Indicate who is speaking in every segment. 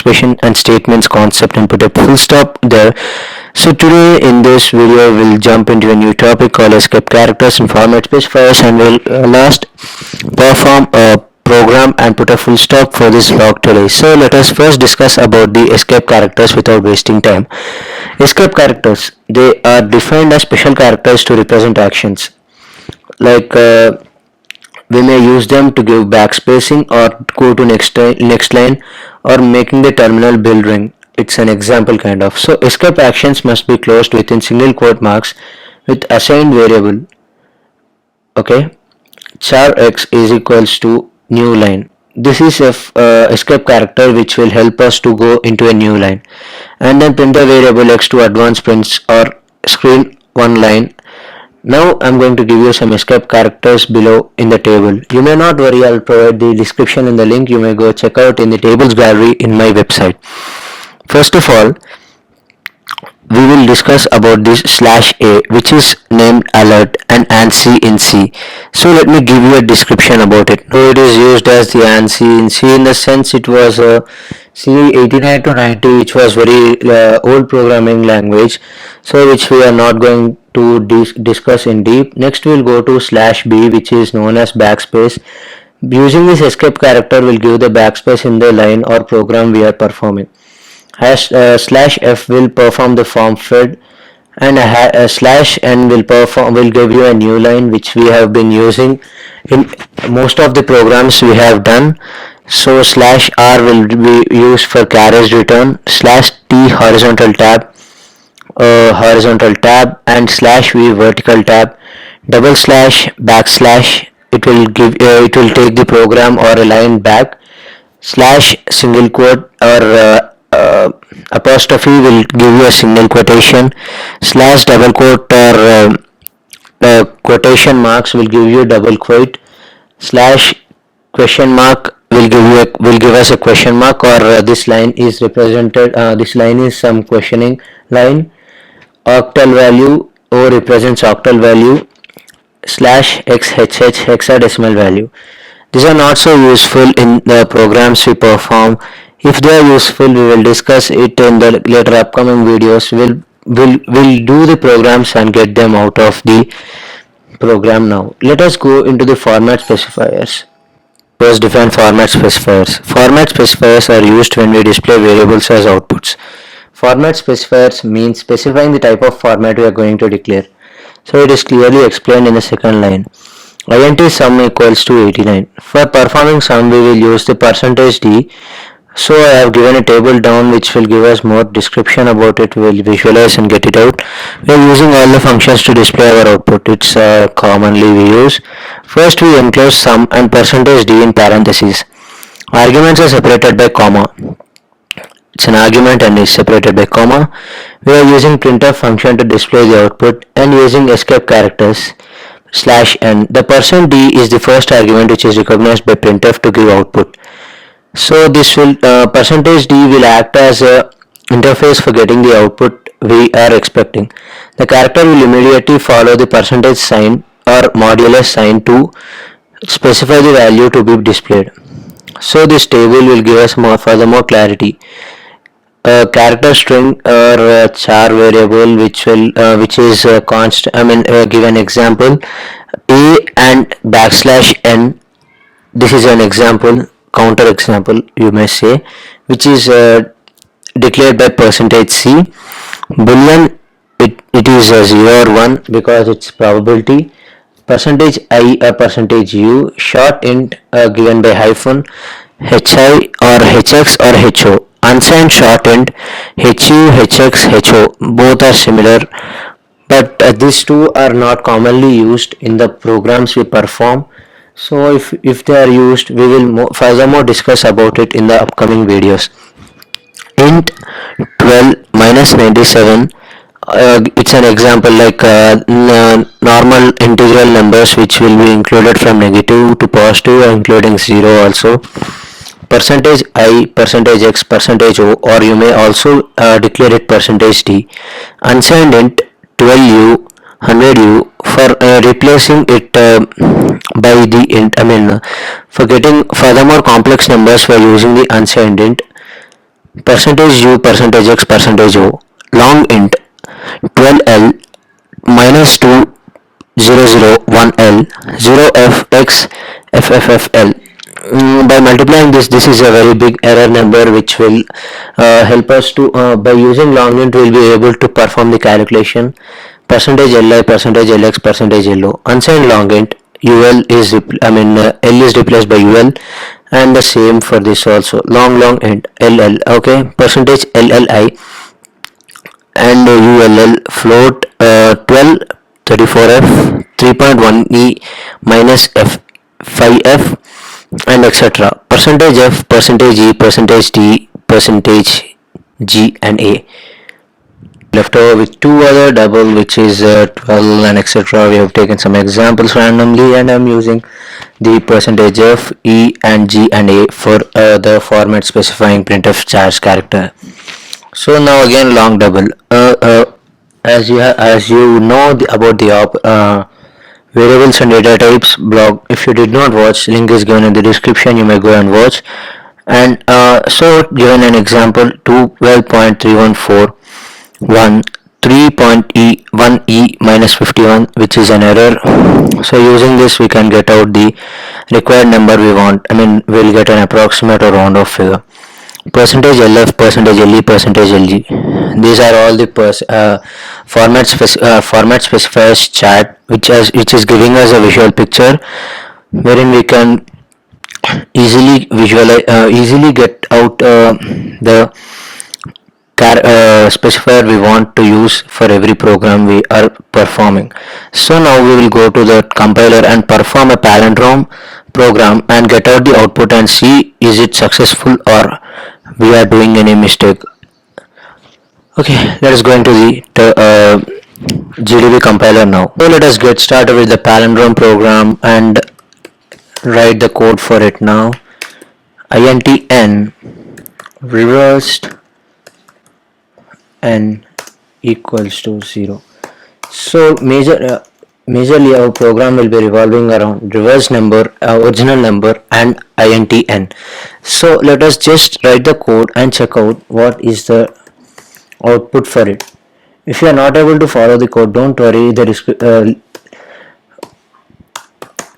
Speaker 1: expression and statements concept and put a full stop there. So today in this video we'll jump into a new topic called escape characters and format specifiers, and we'll last perform a program and put a full stop for this log today. So let us first discuss about the escape characters without wasting time. Escape characters, they are defined as special characters to represent actions. Like we may use them to give backspacing or go to next line or making the terminal bell ring. It's an example kind of. So escape actions must be closed within single quote marks with assigned variable. Okay, char x is equals to new line. This is a escape character which will help us to go into a new line, and then print the variable x to advanced prints or screen one line. Now I'm going to give you some escape characters below in the table. You may not worry, I'll provide the description in the link. You may go check out in the tables gallery in my website. First of all, we will discuss about this /a, which is named alert, and ANSI in C. So let me give you a description about it. So it is used as the ANSI in C in the sense it was a C89 to 90, which was very old programming language, so which we are not going to discuss in deep. Next we'll go to /b, which is known as backspace. Using this escape character will give the backspace in the line or program we are performing. /f will perform the form fed, and /n will give you a new line, which we have been using in most of the programs we have done. So /r will be used for carriage return, /t horizontal tab, and /v vertical tab, // it will take the program or a line back, /single quote or apostrophe will give you a single quotation, /double quote or quotation marks will give you double quote, /question mark will give us a question mark, or this line is represented, this line is some questioning line. Octal value O represents octal value, /xhh hexadecimal value. These are not so useful in the programs we perform. If they are useful, we will discuss it in the later upcoming videos. We'll do the programs and get them out of the program now. Let us go into the format specifiers. First, define format specifiers. Format specifiers are used when we display variables as outputs. Format specifiers means specifying the type of format we are going to declare. So it is clearly explained in the second line. int sum equals to 89. For performing sum, we will use the %d. So I have given a table down which will give us more description about it. We will visualize and get it out. We are using all the functions to display our output. It's commonly we use. First we enclose sum and %d in parentheses. Arguments are separated by comma. It's an argument and is separated by comma. We are using printf function to display the output and using escape characters /n. The %d is the first argument which is recognized by printf to give output. So this will %d will act as a interface for getting the output we are expecting. The character will immediately follow the % sign or modulus sign to specify the value to be displayed. So this table will give us furthermore clarity. A character string or char variable which is constant. Give an example. A and \n. This is an example, counter example you may say, which is declared by %c. Boolean, it is 0 or 1 because it's probability. %i or %u. Short int given by hyphen, hi or hx or ho. Unsigned short int, hu, hx, ho. Both are similar, but these two are not commonly used in the programs we perform. So if they are used, we will furthermore discuss about it in the upcoming videos. Int 12 minus 97, it's an example like normal integral numbers which will be included from negative to positive, including 0 also. %i, %x, %o, or you may also declare it %d. Unsigned int 12u, 100u, for replacing it by the int, for getting furthermore complex numbers, we are using the unsigned int. percentage u, percentage x, percentage o, long int 12l minus 2 0 0 1 l 0 f x f f f l. By multiplying this is a very big error number which will help us to by using long int we'll be able to perform the calculation. Percentage li, percentage lx, percentage lo, unsigned long int ul is l is replaced by ul, and the same for this also, long int ll. Okay, percentage lli and ull float 12 34f 3.1 e minus f 5f and etc. Percentage f, percentage e, percentage d, percentage g and a. Left over with two other double, which is 12 and etc. We have taken some examples randomly, and I'm using the percentage f, e and g and a for the format specifying printf charge character. So now again long double. As you know about the variables and data types blog, if you did not watch, link is given in the description, you may go and watch. And so given an example 12.314 3.1e minus 51, which is an error. So using this we can get out the required number we want. We'll get an approximate or round off figure. Percentage lf, percentage le, percentage lg. These are all the format specifiers chart, which is giving us a visual picture wherein we can easily get out the specifier we want to use for every program we are performing. So now we will go to the compiler and perform a palindrome program and get out the output and see is it successful or we are doing any mistake. Okay, let us go into the GDB compiler now. So let us get started with the palindrome program and write the code for it now. int n reversed n equals to 0. So majorly our program will be revolving around reverse number, original number and int n. So let us just write the code and check out what is the output for it. If you are not able to follow the code, don't worry, the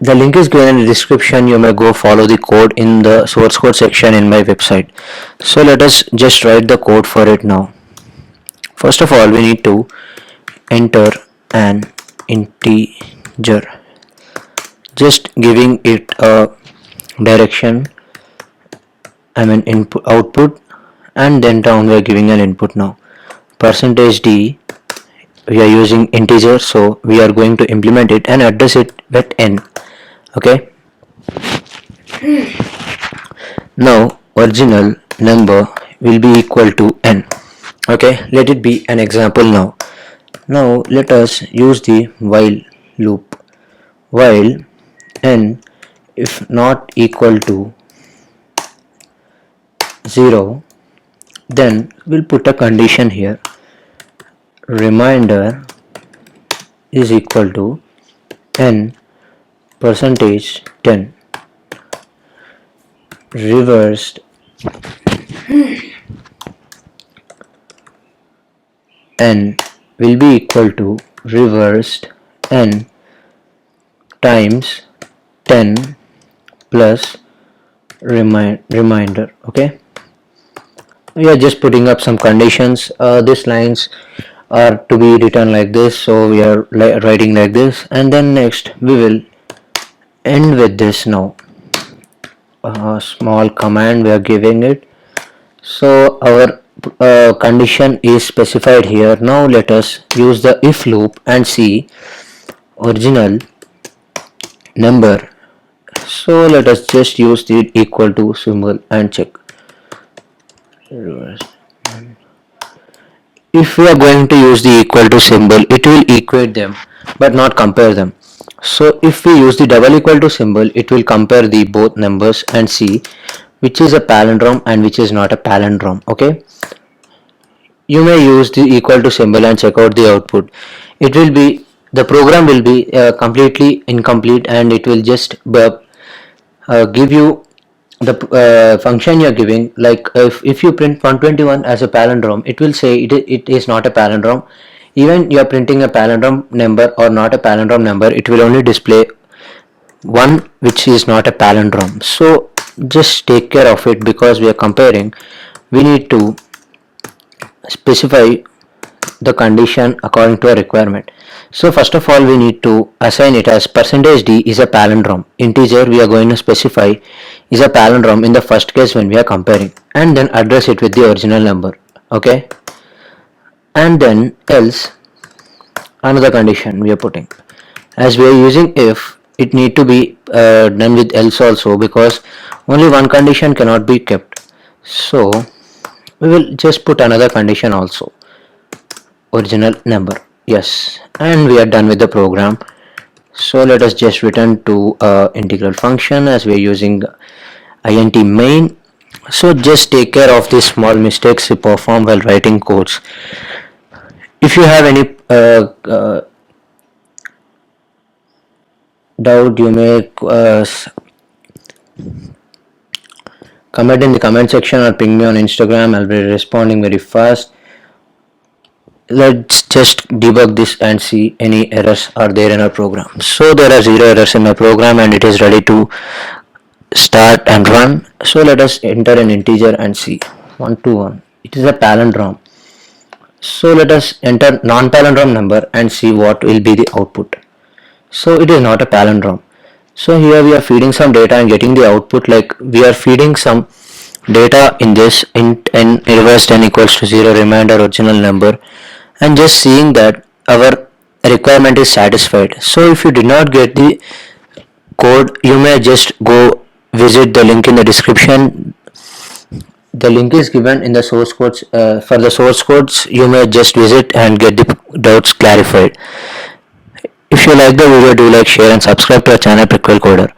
Speaker 1: link is given in the description. You may go follow the code in the source code section in my website. So let us just write the code for it now. First of all, we need to enter an integer, just giving it a direction, input output, and then down we are giving an input now. Percentage d, we are using integer, so we are going to implement it and address it with n. Okay, now original number will be equal to n. Okay, let it be an example now. Now let us use the while loop. While n if not equal to 0, then we'll put a condition here. Remainder is equal to n percentage 10 reversed n will be equal to reversed n times 10 plus reminder. Okay, we are just putting up some conditions. These lines are to be written like this, so we are writing like this, and then next we will end with this now. A small command we are giving it. So our condition is specified here. Now let us use the if loop and see original number. So let us just use the equal to symbol and check. If we are going to use the equal to symbol, it will equate them but not compare them. So if we use the double equal to symbol, it will compare the both numbers and see which is a palindrome and which is not a palindrome. Okay, you may use the equal to symbol and check out the output. It will be, the program will be completely incomplete, and it will just give you the function you're giving, like if you print 121 as a palindrome, it will say it is not a palindrome. Even you're printing a palindrome number or not a palindrome number, it will only display one which is not a palindrome. So just take care of it, because we are comparing. We need to specify the condition according to a requirement. So first of all, we need to assign it as %d is a palindrome. Integer we are going to specify is a palindrome in the first case when we are comparing, and then address it with the original number. Okay, and then else another condition we are putting. As we are using if, it need to be done with else also, because only one condition cannot be kept. So we will just put another condition also, original number. Yes, and we are done with the program. So let us just return to integral function, as we are using int main. So just take care of these small mistakes you perform while writing codes. If you have any doubt, you may comment in the comment section or ping me on Instagram. I'll be responding very fast. Let's just debug this and see any errors are there in our program. So there are 0 errors in my program and it is ready to start and run. So let us enter an integer and see. 121, it is a palindrome. So let us enter non-palindrome number and see what will be the output. So it is not a palindrome. So here we are feeding some data and getting the output, like we are feeding some data in this int n reverse 10 equals to 0 remainder original number, and just seeing that our requirement is satisfied. So if you did not get the code, you may just go visit the link in the description. The link is given in the source codes. For the source codes, you may just visit and get the doubts clarified. If you like the video, do like, share and subscribe to our channel PrequelCoder.